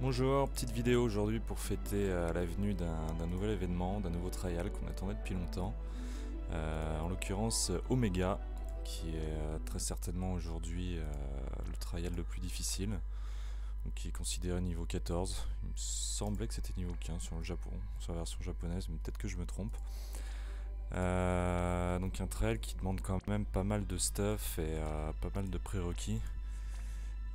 Bonjour, petite vidéo aujourd'hui pour fêter la venue d'un nouvel événement, d'un nouveau trial qu'on attendait depuis longtemps. En l'occurrence Omega, qui est très certainement aujourd'hui le trial le plus difficile, donc qui est considéré niveau 14. Il me semblait que c'était niveau 15 sur le Japon, sur la version japonaise, mais peut-être que je me trompe. Donc un trial qui demande quand même pas mal de stuff et pas mal de prérequis.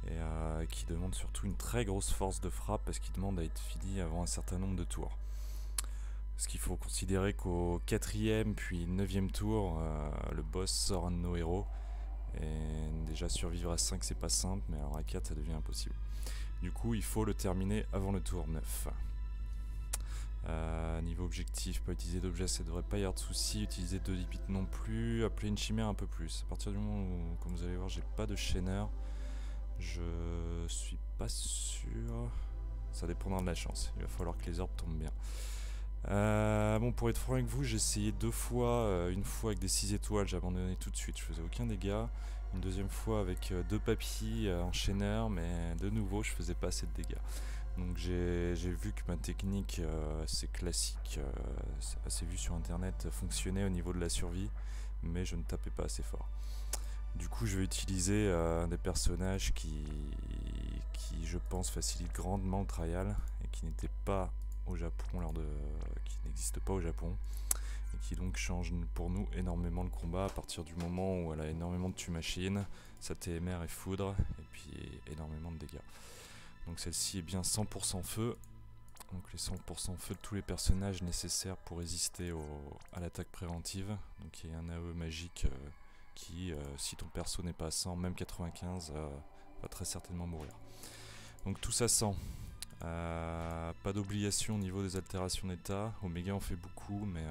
Et qui demande surtout une très grosse force de frappe parce qu'il demande à être fini avant un certain nombre de tours. Parce qu'il faut considérer qu'au 4e puis 9e tour, le boss sort un de nos héros. Et déjà survivre à 5 c'est pas simple, mais alors à 4 ça devient impossible. Du coup il faut le terminer avant le tour 9. Niveau objectif, pas utiliser d'objet, ça devrait pas y avoir de soucis. Utiliser 2 limites non plus. Appeler une chimère un peu plus. À partir du moment où, comme vous allez voir, j'ai pas de chaîneur, je suis pas sûr. Ça dépendra de la chance. Il va falloir que les orbes tombent bien. Bon, pour être franc avec vous, j'ai essayé 2 fois. Une fois avec des 6 étoiles, j'ai abandonné tout de suite. Je faisais aucun dégât. Une deuxième fois avec 2 papilles enchaîneurs, mais de nouveau, je faisais pas assez de dégâts. Donc j'ai vu que ma technique assez classique, assez vue sur internet, fonctionnait au niveau de la survie, mais je ne tapais pas assez fort. Du coup je vais utiliser des personnages qui je pense facilitent grandement le trial et qui n'étaient pas au Japon qui n'existent pas au Japon et qui donc changent pour nous énormément le combat à partir du moment où elle a énormément de tue-machine, sa TMR et foudre et puis énormément de dégâts. Donc celle-ci est bien 100% feu, donc les 100% feu de tous les personnages nécessaires pour résister à l'attaque préventive. Donc il y a un AE magique qui, si ton perso n'est pas à 100, même 95, va très certainement mourir. Donc tout ça 100. Pas d'obligation au niveau des altérations d'état. Omega en fait beaucoup, mais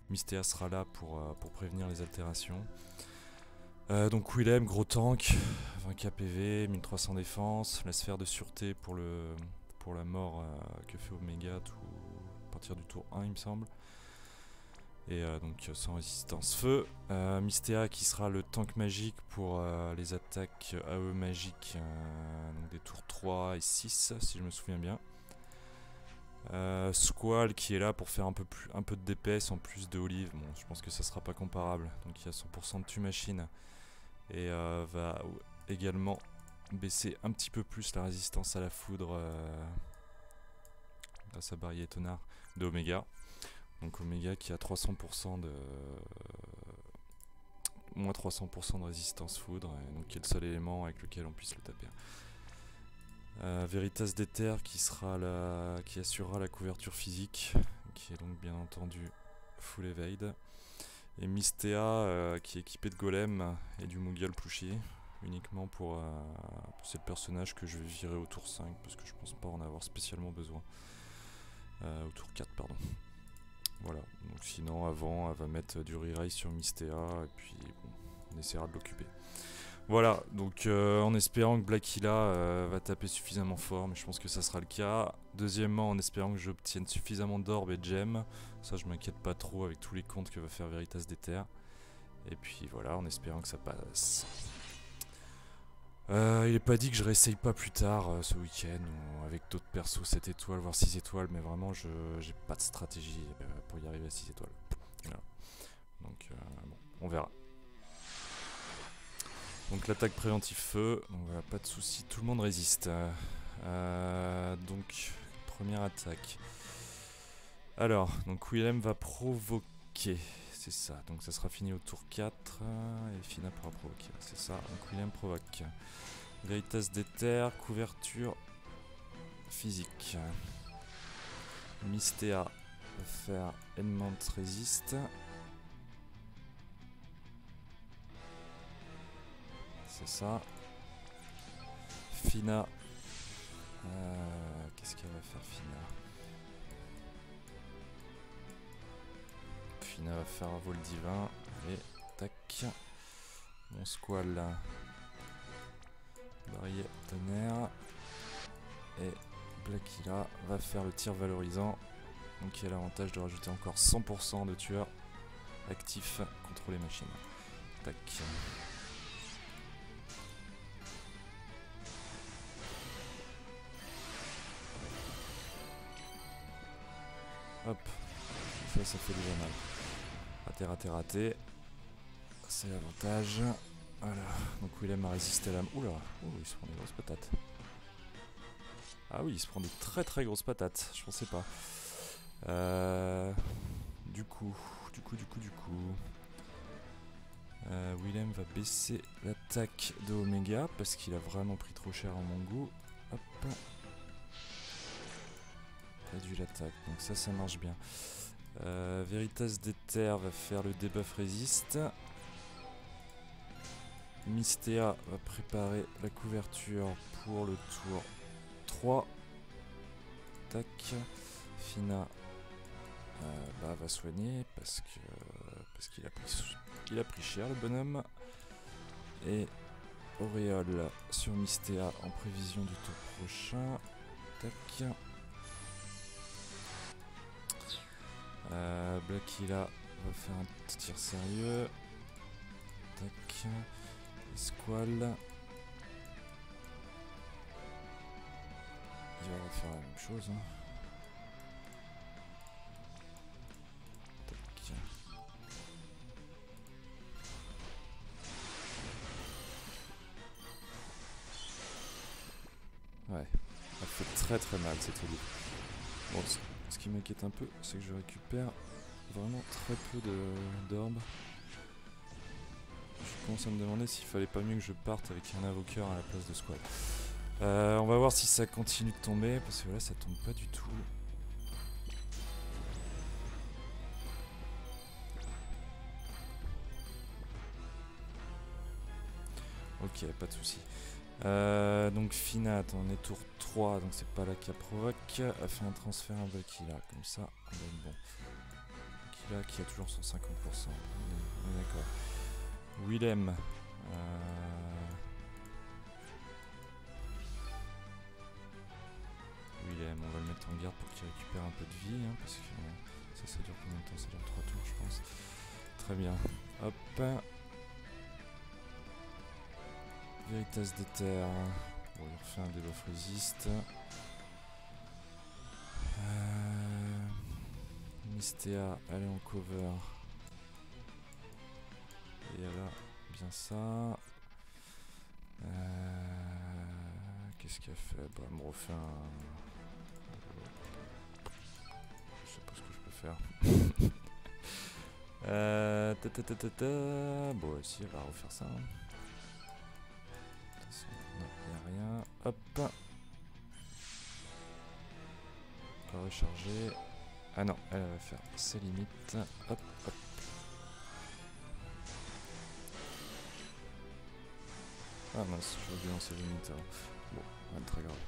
Mystea sera là pour prévenir les altérations. Donc Willem, gros tank, 20k PV, 1300 défense, la sphère de sûreté pour la mort que fait Omega à partir du tour 1 il me semble. Et donc sans résistance feu. Mystea qui sera le tank magique pour les attaques AE magiques, donc des tours 3 et 6 si je me souviens bien. Squall qui est là pour faire un peu de DPS en plus de Olive. Bon, je pense que ça sera pas comparable. Donc il y a 100% de tue-machine. Et va également baisser un petit peu plus la résistance à la foudre grâce à Barrier Étonnard de Omega. Donc Omega qui a 300% de moins 300% de résistance foudre, et donc qui est le seul élément avec lequel on puisse le taper. Veritas d'Ether qui assurera la couverture physique, qui est donc bien entendu full evade. Et Mystea qui est équipé de golem et du Moogle Plushie, uniquement pour c'est le personnage que je vais virer au tour 5 parce que je pense pas en avoir spécialement besoin. Au tour 4 pardon. Voilà, donc sinon avant elle va mettre du re-raise sur Mystea et puis bon, on essaiera de l'occuper. Voilà, donc en espérant que Blackilla va taper suffisamment fort, mais je pense que ça sera le cas. Deuxièmement, en espérant que j'obtienne suffisamment d'orbes et de gemmes, ça je m'inquiète pas trop avec tous les comptes que va faire Veritas d'Ether. Et puis voilà, en espérant que ça passe. Il est pas dit que je réessaye pas plus tard ce week-end ou avec d'autres persos 7 étoiles voire 6 étoiles, mais vraiment j'ai pas de stratégie pour y arriver à 6 étoiles. Voilà. Donc bon, on verra. Donc l'attaque préventive feu, donc voilà, pas de soucis, tout le monde résiste. Donc première attaque. Alors, donc Willem va provoquer, c'est ça, donc ça sera fini au tour 4 et Fina pourra provoquer, c'est ça, donc Willem provoque. Veritas d'Ether, couverture physique. Mystea va faire Aimant Resist. C'est ça. Fina. Qu'est-ce qu'elle va faire Fina? Fina va faire un vol divin. Allez, tac. Mon squal là. Barrier tonnerre. Et Blackilla va faire le tir valorisant. Donc il y a l'avantage de rajouter encore 100% de tueurs actifs contre les machines. Tac. Hop. Ça fait déjà mal. Raté, raté, raté. C'est l'avantage. Voilà. Donc Willem a résisté à la... Oula. Oh, il se prend des grosses patates. Ah oui, il se prend des très très grosses patates. Je pensais pas. Du coup... Willem va baisser l'attaque de Omega parce qu'il a vraiment pris trop cher en mon goût. Hop. Réduit l'attaque, donc ça marche bien. Veritas d'Ether va faire le debuff résiste. Mystea va préparer la couverture pour le tour 3. Tac. Fina va soigner parce qu'il a pris cher le bonhomme. Et Auréole sur Mystea en prévision du tour prochain. Tac. Blackilla va faire un tir sérieux. Tac. Squall. Il va refaire la même chose. Hein. Tac. Ouais, ça fait très très mal cette olive. Bon, ce qui m'inquiète un peu, c'est que je récupère vraiment très peu d'orbes. Je commence à me demander s'il fallait pas mieux que je parte avec un invoqueur à la place de Squall. On va voir si ça continue de tomber, parce que là ça tombe pas du tout. Ok, pas de soucis. Donc Fina, on est tour 3, donc c'est pas là qu'elle provoque. A fait un transfert à Blackilla, comme ça on va être bon. Blackilla qui a toujours son 50%. On est d'accord. Willem. Willem, on va le mettre en garde pour qu'il récupère un peu de vie, hein, parce que ça dure combien de temps? Ça dure 3 tours je pense. Très bien. Hop. Veritas d'Ether. Bon, il refait un debuff résiste. Mystea, elle est en cover. Et elle a bien ça. Qu'est-ce qu'elle fait? Bah, elle me refait un... Je sais pas ce que je peux faire. Bon, si, elle va refaire ça. Non, il n'y a rien. Hop. On va recharger. Ah non, elle va faire ses limites. Hop, hop. Ah mince, j'aurais dû lancer les limites avant. Bon, rien de très grave.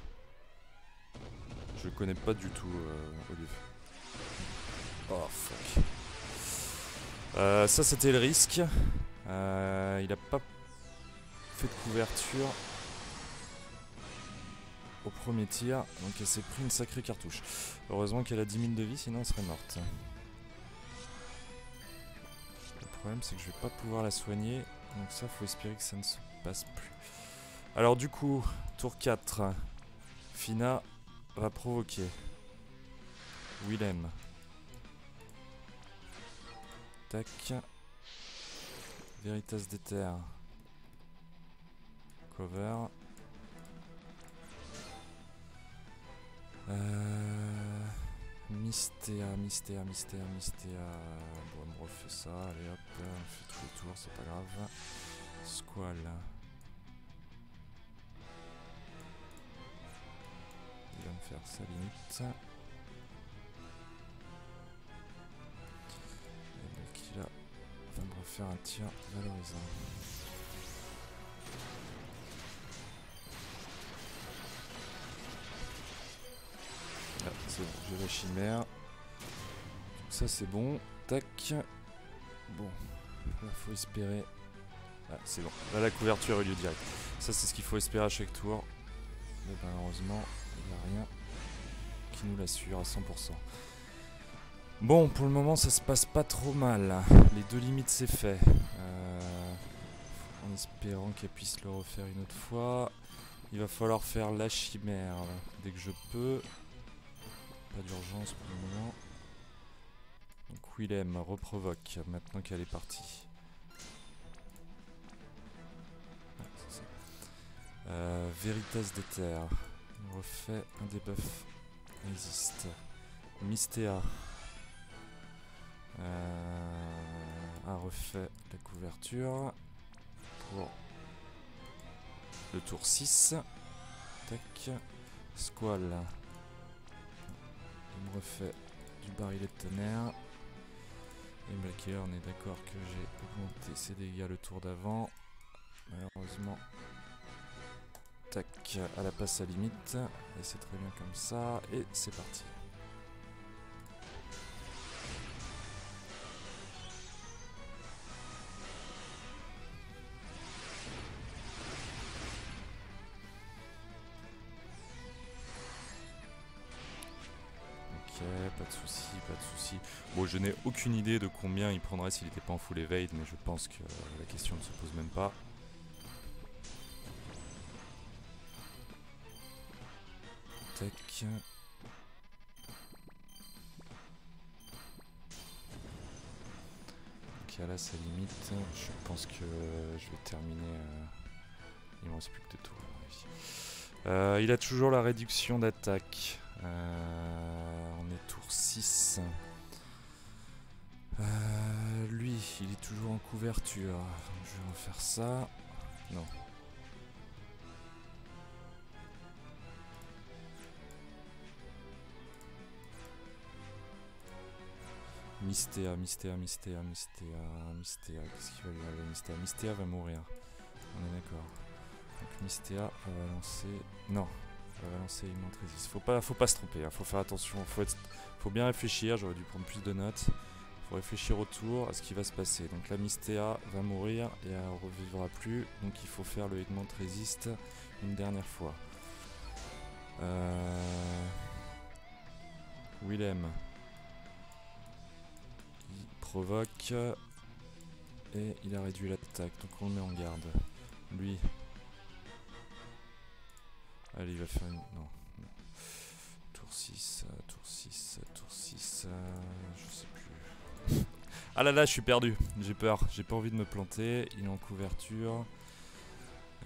Je connais pas du tout Olive. Oh fuck. Ça c'était le risque. Il a pas fait de couverture au premier tir, donc elle s'est pris une sacrée cartouche. Heureusement qu'elle a 10 000 de vie, sinon elle serait morte. Le problème c'est que je vais pas pouvoir la soigner, donc ça faut espérer que ça ne se passe plus. Alors du coup, tour 4, Fina va provoquer Willem. Tac. Veritas d'Ether. Cover. Mystea. Bon, on me refait ça. Allez hop, on fait tous les tours, c'est pas grave. Squall. Il va me faire sa limite. Et donc il va me refaire un tir valorisant. Ah, c'est bon, j'ai la chimère. Donc ça c'est bon. Tac. Bon, là faut espérer. Ah, c'est bon. Là la couverture a eu lieu direct. Ça c'est ce qu'il faut espérer à chaque tour. Mais malheureusement, il n'y a rien qui nous l'assure à 100%. Bon, pour le moment ça se passe pas trop mal. Les deux limites c'est fait. En espérant qu'elle puisse le refaire une autre fois. Il va falloir faire la chimère dès que je peux. Pas d'urgence pour le moment. Donc Willem reprovoque maintenant qu'elle est partie. Ah, c'est ça. Veritas d'Ether. On refait un debuff. Existe. Mystea. A refait la couverture pour le tour 6. Tac. Squall. Il me refait du barillet de tonnerre. Et Blacker, on est d'accord que j'ai augmenté ses dégâts le tour d'avant. Malheureusement. Tac, à la passe à limite. Et c'est très bien comme ça. Et c'est parti. Pas de soucis, pas de soucis. Bon, je n'ai aucune idée de combien il prendrait s'il n'était pas en full evade, mais je pense que la question ne se pose même pas. Tac. Ok, là ça limite. Je pense que je vais terminer. Il me reste plus que 2 tours. Il a toujours la réduction d'attaque. On est tour 6. Lui, il est toujours en couverture. Donc je vais refaire ça. Non. Mystea. Qu'est-ce qui va lui arriver Mystea va mourir. On est d'accord. Donc Mystea va lancer... Non. Elle va lancer Augment Resist. Faut pas se tromper, hein. Faut faire attention. Faut bien réfléchir. J'aurais dû prendre plus de notes. Faut réfléchir autour à ce qui va se passer. Donc la Mystea va mourir et elle revivra plus. Donc il faut faire le Augment Resist une dernière fois. Willem. Il provoque. Et il a réduit l'attaque. Donc on le met en garde. Lui. Allez, il va faire une... Non. Tour 6, je sais plus. Ah là là, je suis perdu. J'ai peur. J'ai pas envie de me planter. Il est en couverture.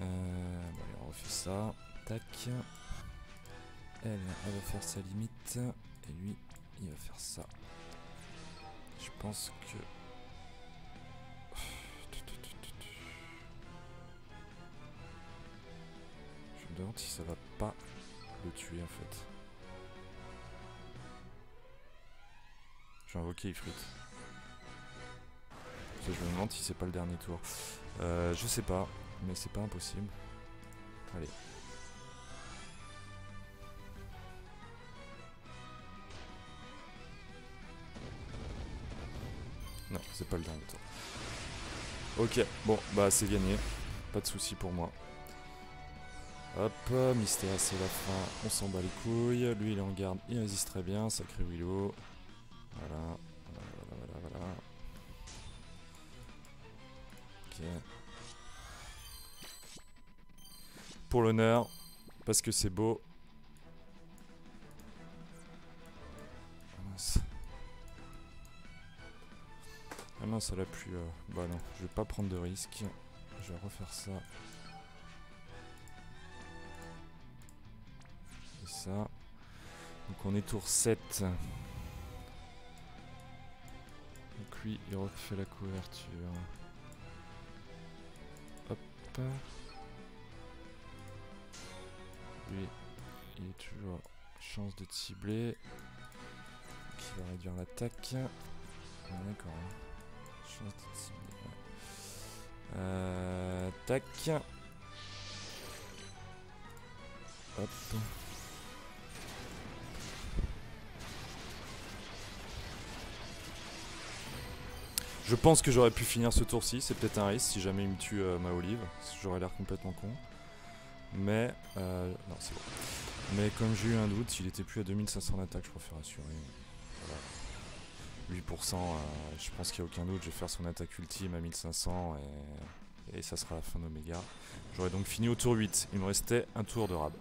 Bon, allez, on refait ça. Tac. Elle va faire sa limite. Et lui, il va faire ça. Je pense que... Je me demande si ça va pas le tuer en fait. Je vais invoquer Ifrit. Je me demande si c'est pas le dernier tour. Je sais pas, mais c'est pas impossible. Allez. Non, c'est pas le dernier tour. Ok, bon, bah c'est gagné. Pas de soucis pour moi. Hop, Mystea c'est la fin, on s'en bat les couilles. Lui il est en garde, il résiste très bien, sacré Willow. Voilà. Ok. Pour l'honneur, parce que c'est beau. Mince. Ah non, ça l'a plus. Bah non, je vais pas prendre de risque. Je vais refaire ça. Et ça. Donc on est tour 7. Donc lui, il refait la couverture. Hop. Lui, il est toujours chance de cibler. Qui va réduire l'attaque. Ah, d'accord. Chance de cibler. Tac. Hop. Je pense que j'aurais pu finir ce tour-ci, c'est peut-être un risque si jamais il me tue ma Olive, j'aurais l'air complètement con. Mais, non c'est bon. Mais comme j'ai eu un doute, il était plus à 2500 d'attaque, je préfère assurer. Voilà. 8%, je pense qu'il n'y a aucun doute, je vais faire son attaque ultime à 1500 et ça sera la fin d'Oméga. J'aurais donc fini au tour 8, il me restait un tour de rab.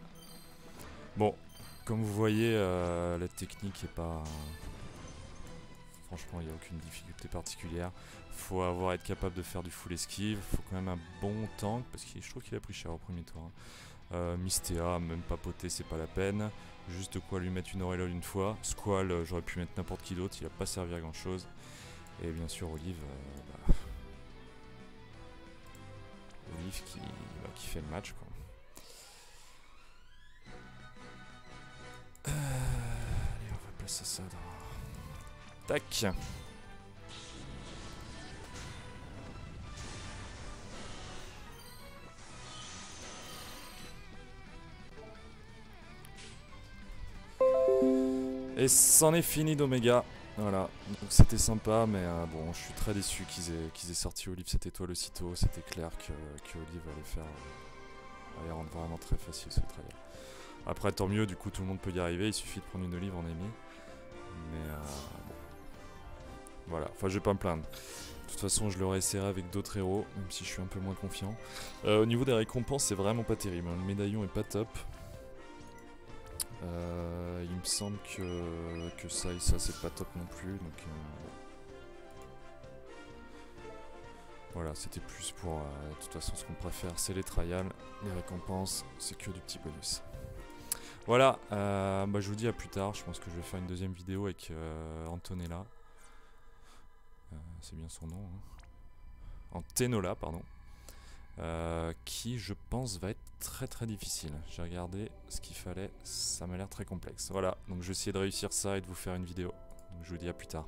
Bon, comme vous voyez, la technique est pas... Franchement, il n'y a aucune difficulté particulière. Faut être capable de faire du full esquive. Faut quand même un bon tank, parce que je trouve qu'il a pris cher au premier tour. Hein. Mystea, même papoter, c'est pas la peine. Juste de quoi lui mettre une Aurélole une fois. Squall, j'aurais pu mettre n'importe qui d'autre, il a pas servi à grand chose. Et bien sûr, Olive. Olive qui fait le match, quoi. Allez, on va placer ça dans... Tac. Et c'en est fini d'Omega. Voilà, donc c'était sympa, mais bon, je suis très déçu qu'ils aient sorti Olive cette étoile aussitôt. C'était clair que Olive allait rendre vraiment très facile ce trial. Après, tant mieux, du coup, tout le monde peut y arriver. Il suffit de prendre une Olive en ennemi. Mais bon. Voilà, enfin, je vais pas me plaindre. De toute façon, je l'aurais essayé avec d'autres héros, même si je suis un peu moins confiant. Au niveau des récompenses, c'est vraiment pas terrible. Hein. Le médaillon est pas top. Il me semble que ça et ça c'est pas top non plus, donc voilà, c'était plus pour de toute façon ce qu'on préfère c'est les trials, les récompenses c'est que du petit bonus. Voilà, je vous dis à plus tard, je pense que je vais faire une deuxième vidéo avec Antonella, c'est bien son nom, hein. Antennola pardon. Qui je pense va être très très difficile. J'ai regardé ce qu'il fallait, ça m'a l'air très complexe. Voilà, donc je vais essayer de réussir ça et de vous faire une vidéo. Donc je vous dis à plus tard.